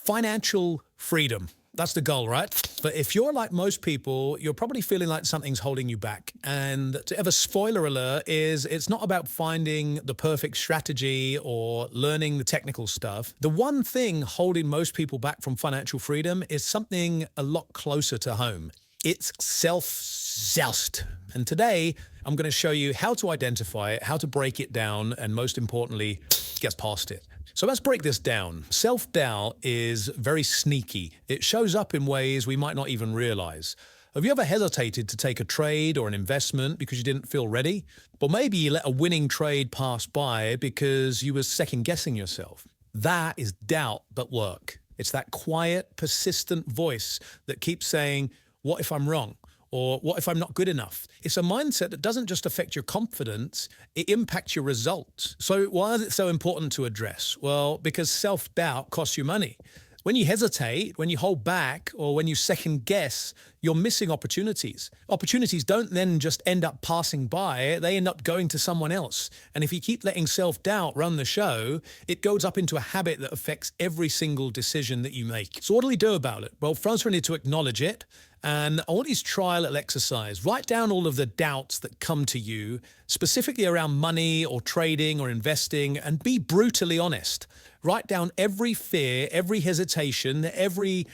Financial freedom. That's the goal, right? But if you're like most people, you're probably feeling like something's holding you back. And to have a spoiler alert is it's not about finding the perfect strategy or learning the technical stuff. The one thing holding most people back from financial freedom is something a lot closer to home. It's self-zoust. And today, I'm going to show you how to identify it, how to break it down, and most importantly, get past it. So let's break this down. Self-doubt is very sneaky. It shows up in ways we might not even realize. Have you ever hesitated to take a trade or an investment because you didn't feel ready? Or maybe you let a winning trade pass by because you were second-guessing yourself. That is doubt at work. It's that quiet, persistent voice that keeps saying, what if I'm wrong? Or what if I'm not good enough? It's a mindset that doesn't just affect your confidence, it impacts your results. So why is it so important to address? Well, because self-doubt costs you money. When you hesitate, when you hold back, or when you second guess, you're missing opportunities. Opportunities don't then just end up passing by, they end up going to someone else. And if you keep letting self-doubt run the show, it goes up into a habit that affects every single decision that you make. So what do we do about it? Well, first we need to acknowledge it. And I want you to try a little exercise. Write down all of the doubts that come to you, specifically around money or trading or investing, and be brutally honest. Write down every fear, every hesitation, every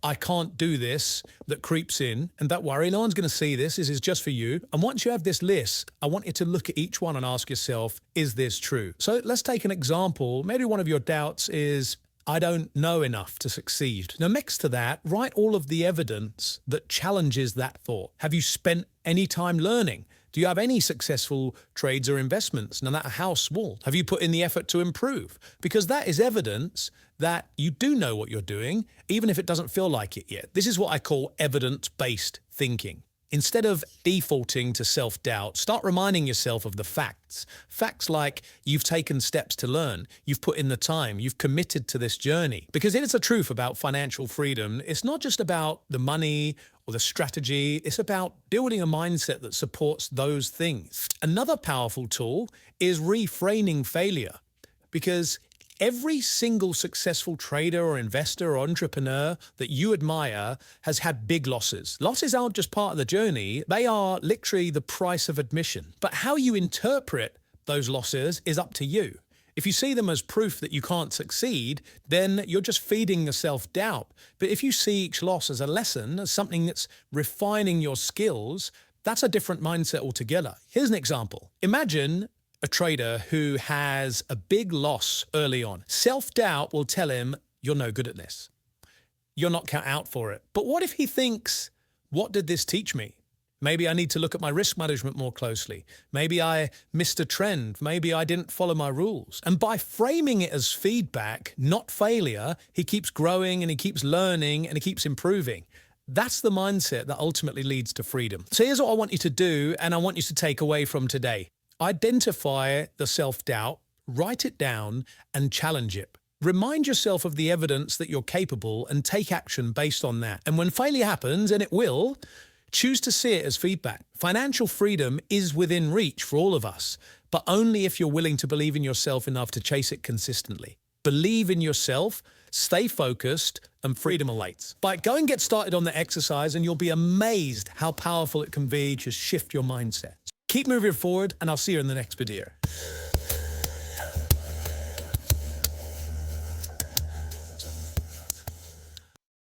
I can't do this that creeps in. And don't worry, no one's going to see this. This is just for you. And once you have this list, I want you to look at each one and ask yourself, is this true? So let's take an example. Maybe one of your doubts is, I don't know enough to succeed. Now, next to that, write all of the evidence that challenges that thought. Have you spent any time learning? Do you have any successful trades or investments, no matter how small? Have you put in the effort to improve? Because that is evidence that you do know what you're doing, even if it doesn't feel like it yet. This is what I call evidence-based thinking. Instead of defaulting to self-doubt, start reminding yourself of the facts. Facts like you've taken steps to learn, you've put in the time, you've committed to this journey. Because it is the truth about financial freedom. It's not just about the money or the strategy. It's about building a mindset that supports those things. Another powerful tool is reframing failure. Because every single successful trader or investor or entrepreneur that you admire has had big losses. Losses aren't just part of the journey, they are literally the price of admission. But how you interpret those losses is up to you. If you see them as proof that you can't succeed, then you're just feeding the self-doubt. But if you see each loss as a lesson, as something that's refining your skills, that's a different mindset altogether. Here's an example. Imagine a trader who has a big loss early on. Self-doubt will tell him, you're no good at this. You're not cut out for it. But what if he thinks, what did this teach me? Maybe I need to look at my risk management more closely. Maybe I missed a trend. Maybe I didn't follow my rules. And by framing it as feedback, not failure, he keeps growing and he keeps learning and he keeps improving. That's the mindset that ultimately leads to freedom. So here's what I want you to do, and I want you to take away from today. Identify the self-doubt, write it down, and challenge it. Remind yourself of the evidence that you're capable and take action based on that. And when failure happens, and it will, choose to see it as feedback. Financial freedom is within reach for all of us, but only if you're willing to believe in yourself enough to chase it consistently. Believe in yourself, stay focused, and freedom awaits. But go and get started on the exercise, and you'll be amazed how powerful it can be to shift your mindset. Keep moving forward, and I'll see you in the next video.